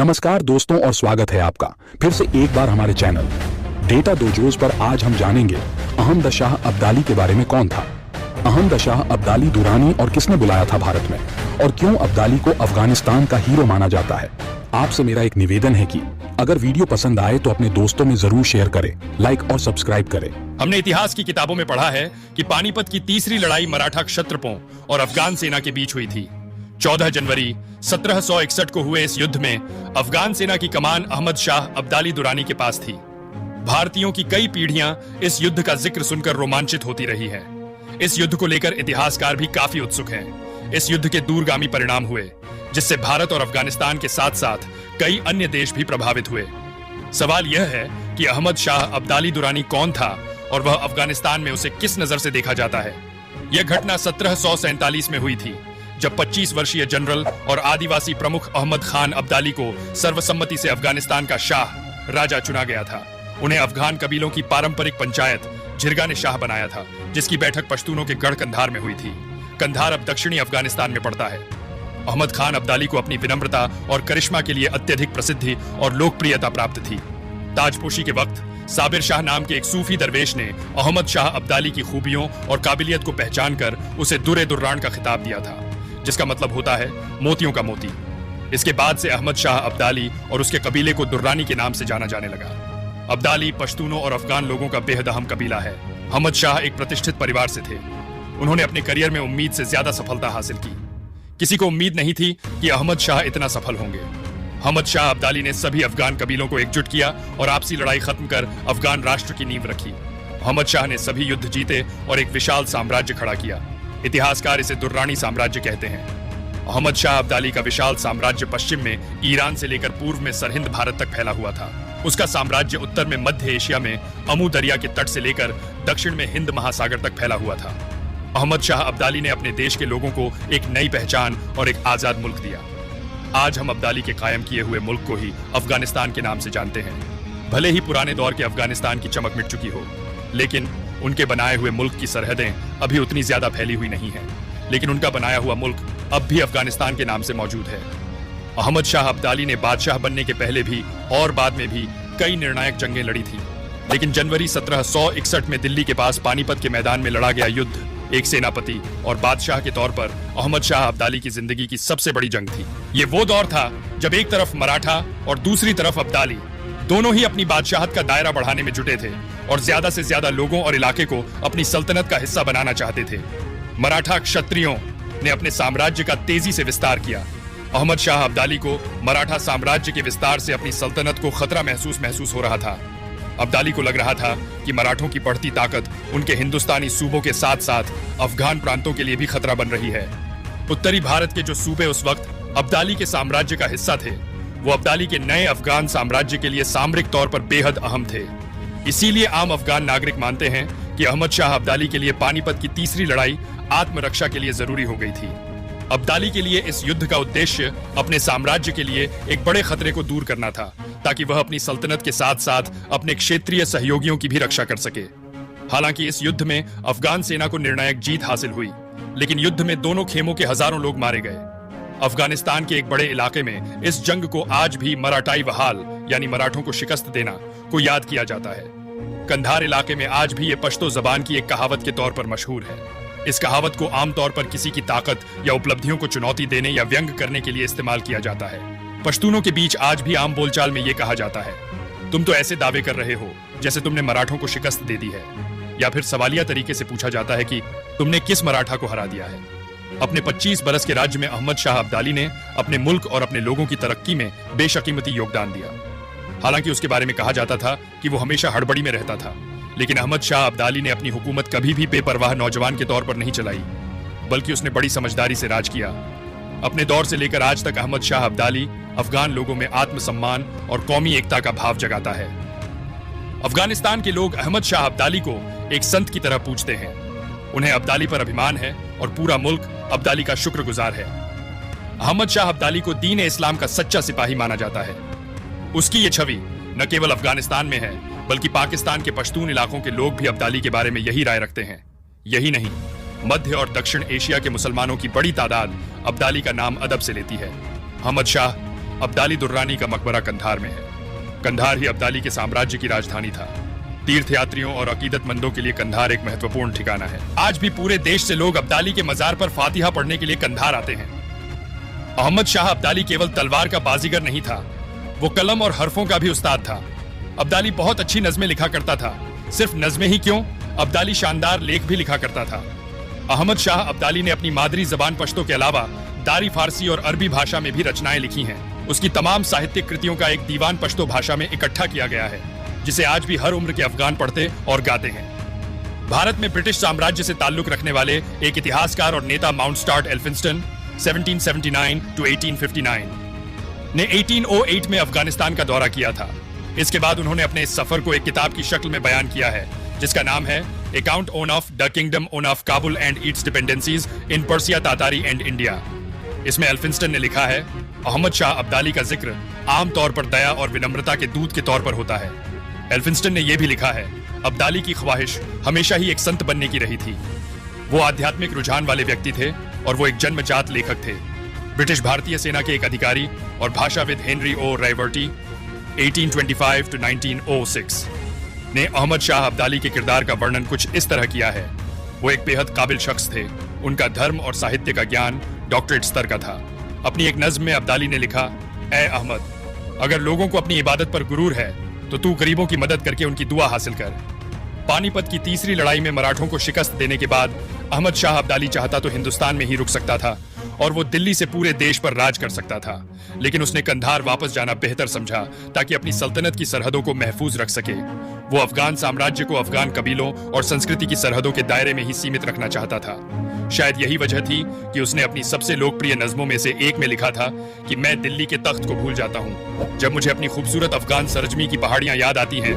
नमस्कार दोस्तों और स्वागत है आपका फिर से एक बार हमारे चैनल डेटा डोजोस पर। आज हम जानेंगे अहमद शाह अब्दाली के बारे में। कौन था अहमद शाह अब्दाली दुरानी और किसने बुलाया था भारत में, और क्यों अब्दाली को अफगानिस्तान का हीरो माना जाता है। आपसे मेरा एक निवेदन है कि अगर वीडियो पसंद आए तो अपने दोस्तों में जरूर शेयर करें, लाइक और सब्सक्राइब करें। हमने इतिहास की किताबों में पढ़ा है कि पानीपत की तीसरी लड़ाई मराठा क्षत्रपों और अफगान सेना के बीच हुई थी। 14 जनवरी 1761 को हुए इस युद्ध में अफगान सेना की कमान अहमद शाह अब्दाली दुरानी के पास थी। भारतीयों की कई पीढ़ियां इस युद्ध का जिक्र सुनकर रोमांचित होती रही हैं। इस युद्ध को लेकर इतिहासकार भी काफी उत्सुक हैं। इस युद्ध के दूरगामी परिणाम हुए, जिससे भारत और अफगानिस्तान के साथ साथ कई अन्य देश भी प्रभावित हुए। सवाल यह है कि अहमद शाह अब्दाली दुरानी कौन था और वह अफगानिस्तान में उसे किस नजर से देखा जाता है। यह घटना 1747 में हुई थी, जब 25 वर्षीय जनरल और आदिवासी प्रमुख अहमद खान अब्दाली को सर्वसम्मति से अफगानिस्तान का शाह राजा चुना गया था। उन्हें अफगान कबीलों की पारंपरिक पंचायत झिरगा ने शाह बनाया था, जिसकी बैठक पश्तूनों के गढ़ कंधार में हुई थी। कंधार अब दक्षिणी अफगानिस्तान में पड़ता है। अहमद खान अब्दाली को अपनी विनम्रता और करिश्मा के लिए अत्यधिक प्रसिद्धि और लोकप्रियता प्राप्त थी। ताजपोशी के वक्त साबिर शाह नाम के एक सूफी दरवेश ने अहमद शाह अब्दाली की खूबियों और काबिलियत को पहचानकर उसे दुर्रे दुर्रान का खिताब दिया था, जिसका मतलब होता है मोतियों का मोती। इसके बाद से अहमद शाह अब्दाली और उसके कबीले को दुर्रानी के नाम से जाना जाने लगा। अब्दाली पश्तूनों और अफगान लोगों का बेहद अहम कबीला है। अहमद शाह एक प्रतिष्ठित परिवार से थे। उन्होंने अपने करियर में उम्मीद से ज्यादा सफलता हासिल की। किसी को उम्मीद नहीं थी कि अहमद शाह इतना सफल होंगे। अहमद शाह अब्दाली ने सभी अफगान कबीलों को एकजुट किया और आपसी लड़ाई खत्म कर अफगान राष्ट्र की नींव रखी। अहमद शाह ने सभी युद्ध जीते और एक विशाल साम्राज्य खड़ा किया। इतिहासकार इसे दुर्रानी साम्राज्य कहते हैं। अहमद शाह अब्दाली का विशाल साम्राज्य पश्चिम में ईरान से लेकर पूर्व में सरहिंद भारत तक फैला हुआ था। उसका साम्राज्य उत्तर में मध्य एशिया में अमू दरिया के तट से लेकर दक्षिण में हिंद महासागर तक फैला हुआ था। अहमद शाह अब्दाली ने अपने देश के लोगों को एक नई पहचान और एक आजाद मुल्क दिया। आज हम अब्दाली के कायम किए हुए मुल्क को ही अफगानिस्तान के नाम से जानते हैं। भले ही पुराने दौर के अफगानिस्तान की चमक मिट चुकी हो, लेकिन उनके बनाए हुए मुल्क की सरहदें अभी उतनी ज्यादा फैली हुई नहीं है। लेकिन उनका बनाया हुआ मुल्क अब भी अफगानिस्तान के नाम से मौजूद है। अहमद शाह अब्दाली ने बादशाह बनने के पहले भी और बाद में भी कई निर्णायक जंगें लड़ी थी, लेकिन जनवरी 1761 में दिल्ली के पास पानीपत के मैदान में लड़ा गया युद्ध एक सेनापति और बादशाह के तौर पर अहमद शाह अब्दाली की जिंदगी की सबसे बड़ी जंग थी। ये वो दौर था जब एक तरफ मराठा और दूसरी तरफ अब्दाली दोनों ही अपनी बादशाहत का दायरा बढ़ाने में जुटे थे और ज्यादा से ज्यादा लोगों और इलाके को अपनी सल्तनत का हिस्सा बनाना चाहते थे। मराठा क्षत्रियों ने अपने साम्राज्य का तेजी से विस्तार किया। अहमद शाह अब्दाली को मराठा साम्राज्य के विस्तार से अपनी सल्तनत को खतरा महसूस हो रहा था। अब्दाली को लग रहा था कि मराठों की बढ़ती ताकत उनके हिंदुस्तानी सूबों के साथ साथ अफगान प्रांतों के लिए भी खतरा बन रही है। उत्तरी भारत के जो सूबे उस वक्त अब्दाली के साम्राज्य का हिस्सा थे, वो अब्दाली के नए अफगान साम्राज्य के लिए सामरिक तौर पर बेहद अहम थे। इसीलिए आम अफगान नागरिक मानते हैं कि अहमद शाह अब्दाली के लिए पानीपत की तीसरी लड़ाई आत्मरक्षा के लिए जरूरी हो गई थी। अब्दाली के लिए इस युद्ध का उद्देश्य अपने साम्राज्य के लिए एक बड़े खतरे को दूर करना था, ताकि वह अपनी सल्तनत के साथ साथ अपने क्षेत्रीय सहयोगियों की भी रक्षा कर सके। हालांकि इस युद्ध में अफगान सेना को निर्णायक जीत हासिल हुई, लेकिन युद्ध में दोनों खेमों के हजारों लोग मारे गए। अफगानिस्तान के एक बड़े इलाके में इस जंग को आज भी मराठाई वहाल यानी मराठों को शिकस्त देना को याद किया जाता है। कंधार इलाके में आज भी ये पश्तो जबान की एक कहावत के तौर पर मशहूर है। इस कहावत को आमतौर पर किसी की ताकत या उपलब्धियों को चुनौती देने या व्यंग करने के लिए इस्तेमाल किया जाता है। पश्तूनों के बीच आज भी आम बोलचाल में ये कहा जाता है, तुम तो ऐसे दावे कर रहे हो जैसे तुमने मराठों को शिकस्त दे दी है। या फिर सवालिया तरीके से पूछा जाता है कि तुमने किस मराठा को हरा दिया है। अपने 25 बरस के राज्य में अहमद शाह अब्दाली ने अपने मुल्क और अपने लोगों की तरक्की में बेशकीमती योगदान दिया। हालांकि उसके बारे में कहा जाता था कि वो हमेशा हड़बड़ी में रहता था, लेकिन अहमद शाह अब्दाली ने अपनी हुकूमत कभी भी बेपरवाह नौजवान के तौर पर नहीं चलाई, बल्कि उसने बड़ी समझदारी से राज किया। अपने दौर से लेकर आज तक अहमद शाह अब्दाली अफगान लोगों में आत्मसम्मान और कौमी एकता का भाव जगाता है। अफगानिस्तान के लोग अहमद शाह अब्दाली को एक संत की तरह पूजते हैं। उन्हें अब्दाली पर अभिमान है और पूरा मुल्क अब्दाली का शुक्रगुजार है। अहमद शाह अब्दाली को दीन इस्लाम का सच्चा सिपाही माना जाता है। उसकी ये छवि न केवल अफगानिस्तान में है, बल्कि पाकिस्तान के पश्तून इलाकों के लोग भी अब्दाली के बारे में यही राय रखते हैं। यही नहीं, मध्य और दक्षिण एशिया के मुसलमानों की बड़ी तादाद अब्दाली का नाम अदब से लेती है। अहमद शाह अब्दाली दुर्रानी का मकबरा कंधार में है। कंधार ही अब्दाली के साम्राज्य की राजधानी था। तीर्थयात्रियों और अकीदतमंदों के लिए कंधार एक महत्वपूर्ण ठिकाना है। आज भी पूरे देश से लोग अब्दाली के मजार पर फातिहा पढ़ने के लिए कंधार आते हैं। अहमद शाह अब्दाली केवल तलवार का बाजीगर नहीं था, वो कलम और हरफों का भी उस्ताद था। अब्दाली बहुत अच्छी नज़में लिखा करता था। सिर्फ नज़में ही क्यों, अब्दाली शानदार लेख भी लिखा करता था। अहमद शाह अब्दाली ने अपनी मादरी जबान पश्तो के अलावा दारी फारसी और अरबी भाषा में भी रचनाएं लिखी हैं। उसकी तमाम साहित्यिक कृतियों का एक दीवान पश्तो भाषा में इकट्ठा किया गया है, जिसे आज भी हर उम्र के अफगान पढ़ते और गाते हैं। भारत में ब्रिटिश साम्राज्य से ताल्लुक रखने वाले एक इतिहासकार और नेता माउंट स्टार्ट एल्फिंस्टन 1779 to 1859 ने 1808 में अफगानिस्तान का दौरा किया था। इसके बाद उन्होंने अपने इस सफर को एक किताब की शक्ल में बयान किया है, जिसका नाम है account of the kingdom of Kabul and its dependencies in Persia Tatary and India. इसमें एल्फिंस्टन ने लिखा है, अहमद शाह अब्दाली का जिक्र आमतौर पर दया और विनम्रता के दूत के तौर पर होता है। एल्फिंस्टन ने यह भी लिखा है, अब्दाली की ख्वाहिश हमेशा ही एक संत बनने की रही थी। वो आध्यात्मिक रुझान वाले व्यक्ति थे और वो एक जन्मजात लेखक थे। ब्रिटिश भारतीय सेना के एक अधिकारी और भाषाविद हेनरी ओ रायवर्टी 1825 to 1906 ने अहमद शाह अब्दाली के किरदार का वर्णन कुछ इस तरह किया है। वो एक बेहद काबिल शख्स थे। उनका धर्म और साहित्य का ज्ञान डॉक्टरेट स्तर का था। अपनी एक नज्म में अब्दाली ने लिखा, ए अहमद, अगर लोगों को अपनी इबादत पर गुरूर है तो तू गरीबों की मदद करके उनकी दुआ हासिल कर। पानीपत की तीसरी लड़ाई में मराठों को शिकस्त देने के बाद अहमद शाह अब्दाली चाहता तो हिंदुस्तान में ही रुक सकता था और वो दिल्ली से पूरे देश पर राज कर सकता था, लेकिन उसने कंधार वापस जाना बेहतर समझा ताकि अपनी सल्तनत की सरहदों को महफूज रख सके। वो अफगान साम्राज्य को अफगान कबीलों और संस्कृति की सरहदों के दायरे में ही सीमित रखना चाहता था। शायद यही वजह थी कि उसने अपनी सबसे लोकप्रिय नज़मों में से एक में लिखा था कि मैं दिल्ली के तख्त को भूल जाता हूँ। जब मुझे अपनी खूबसूरत अफगान सरजमी की पहाड़ियां याद आती हैं